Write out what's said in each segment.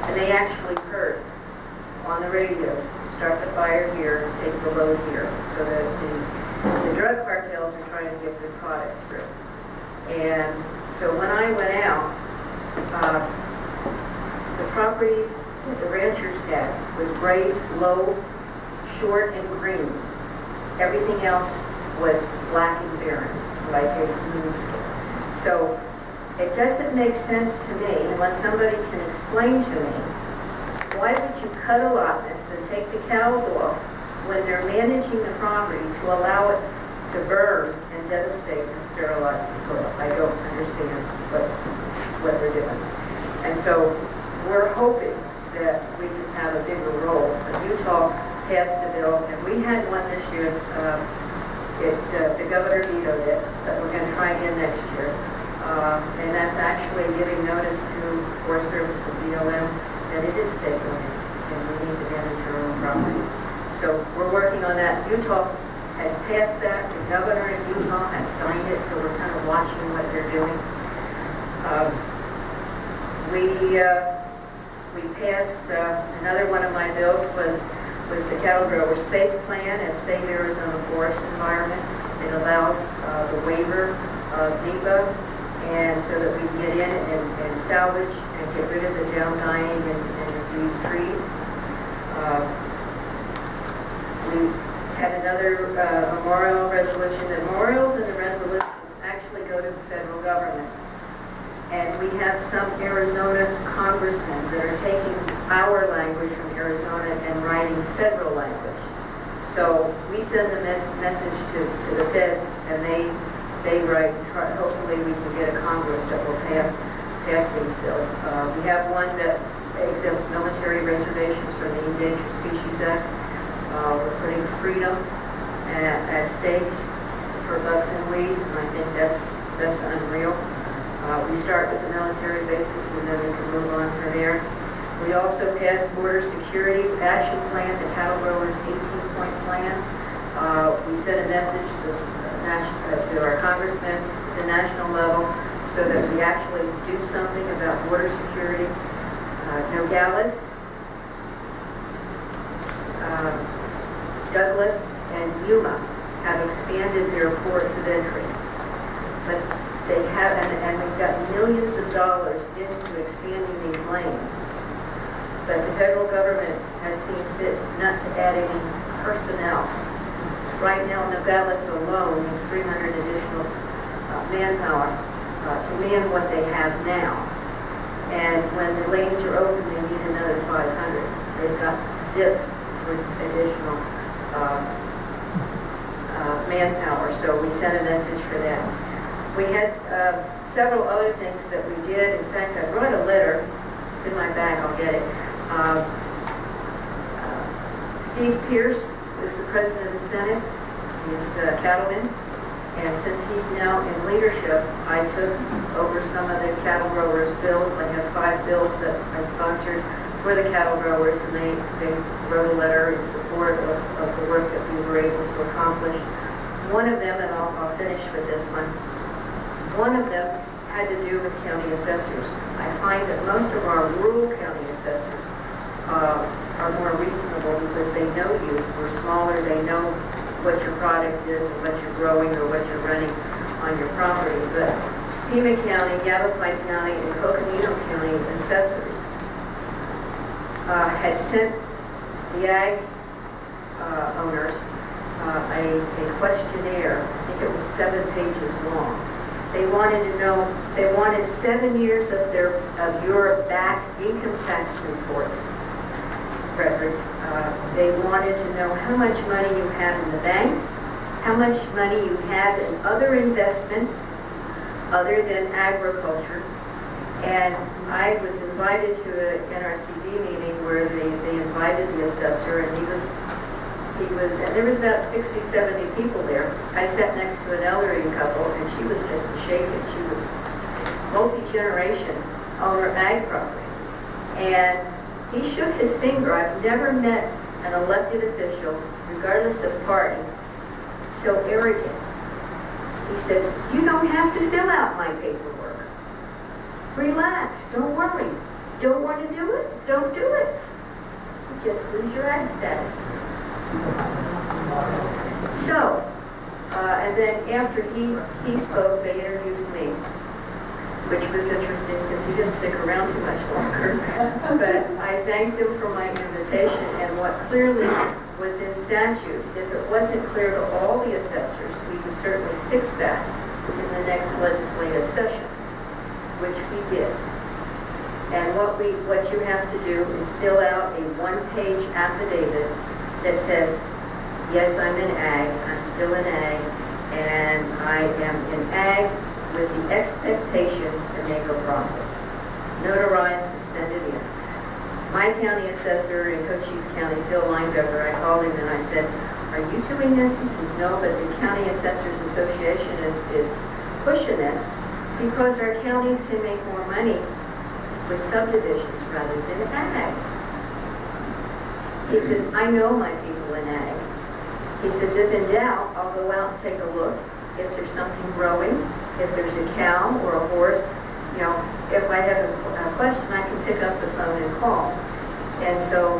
And they actually heard on the radios, start the fire here, take the load here, so that the drug cartels are trying to get their product through. And so when I went out, the properties that the ranchers had was great, low, short, and green. Everything else was black and barren, like a moonscape. So it doesn't make sense to me, unless somebody can explain to me, why would you cut allotments and take the cows off when they're managing the property to allow it to burn and devastate and sterilize the soil? I don't understand what they're doing. And so we're hoping that we can have a bigger role. Utah passed a bill, and we had one this year. The governor vetoed it, but we're going to try again next year. And that's actually giving notice to Forest Service and BLM that it is state lands, and we need to manage our own properties. So we're working on that. Utah has passed that. The governor in Utah has signed it, so we're kind of watching what they're doing. We passed another one of my bills was the Cattle Grower Safe Plan at Save Arizona Forest Environment. It allows the waiver of NEPA, and so that we can get in and salvage and get rid of the down dying and diseased trees. We had another memorial resolution. The memorials and the resolutions actually go to the federal government. And we have some Arizona congressmen that are taking our language from Arizona and writing federal language. So we send the message to the feds, and they write. And hopefully, we can get a Congress that will pass these bills. We have one that exempts military reservations from the Endangered Species Act. We're putting freedom at stake for bucks and weeds, and I think that's unreal. We start with the military bases, and then we can move on from there. We also passed border security action plan, the cattle growers 18-point plan. We sent a message to our congressmen at the national level so that we actually do something about border security. Nogales, Douglas, and Yuma have expanded their ports of entry. But they have, and we've got millions of dollars into expanding these lanes. But the federal government has seen fit not to add any personnel. Right now, Nogales alone needs 300 additional manpower to man what they have now. And when the lanes are open, they need another 500. They've got zip for additional manpower, so we sent a message for that. We had several other things that we did. In fact, I brought a letter. It's in my bag. I'll get it. Steve Pierce is the president of the Senate. He's a cattleman. And since he's now in leadership, I took over some of the cattle growers' bills. I have 5 bills that I sponsored for the cattle growers, and they wrote a letter in support of the work that we were able to accomplish. One of them, and I'll finish with this one, one of them had to do with county assessors. I find that most of our rural county assessors are more reasonable because they know you. We're smaller, they know what your product is and what you're growing or what you're running on your property. But Pima County, Yavapai County, and Coconino County assessors had sent the ag owners a questionnaire. I think it was 7 pages long. They wanted to know, they wanted 7 years of your back income tax reports, records. They wanted to know how much money you have in the bank, how much money you have in other investments other than agriculture. And I was invited to an NRCD meeting where they invited the assessor, and there was about 60, 70 people there. I sat next to an elderly couple, and she was just shaken. She was multi-generation owner of ag property. And he shook his finger. I've never met an elected official, regardless of party, so arrogant. He said, "You don't have to fill out my paperwork. Relax, don't worry. don't want to do it, don't do it. You just lose your ag status. So, and then after he spoke, they introduced me, which was interesting because he didn't stick around too much longer. But I thanked him for my invitation, and what clearly was in statute, if it wasn't clear to all the assessors, we could certainly fix that in the next legislative session, which we did. And what you have to do is fill out a one-page affidavit that says, yes, I'm in ag, I'm still in ag, and I am in ag with the expectation to make a profit. Notarize and send it in. My county assessor in Cochise County, Phil Linebecker, I called him and I said, are you doing this? He says, no, but the County Assessors Association is pushing this because our counties can make more money with subdivisions rather than ag. He says, I know my people in ag. He says, if in doubt, I'll go out and take a look. If there's something growing, if there's a cow or a horse, if I have a question, I can pick up the phone and call. And so,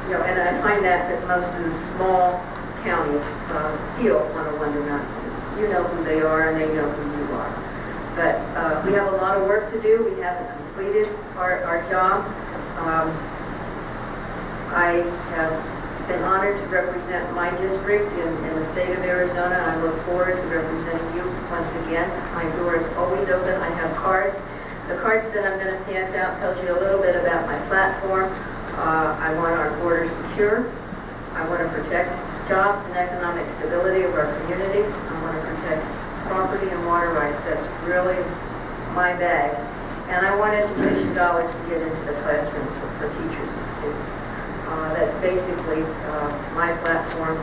and I find that most of the small counties feel on a wonder mountain. You know who they are and they know who you are. But we have a lot of work to do. We haven't completed our job. I have been honored to represent my district in the state of Arizona. I look forward to representing you once again. My door is always open. I have cards. The cards that I'm going to pass out tells you a little bit about my platform. I want our border secure. I want to protect jobs and economic stability of our communities. I want to protect property and water rights. That's really my bag. And I want education dollars to get into the classrooms for teachers and students. That's basically my platform,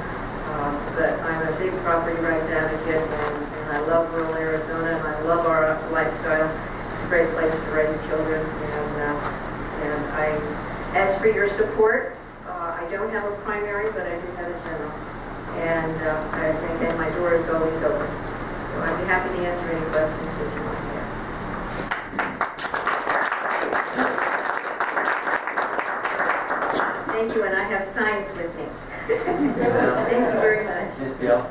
but I'm a big property rights advocate, and I love rural Arizona, and I love our lifestyle. It's a great place to raise children, and I ask for your support. I don't have a primary, but I do have a general, and again, my door is always open. So I'd be happy to answer any questions that you might have. Thank you, and I have signs with me. Thank you very much. Ms. Gale?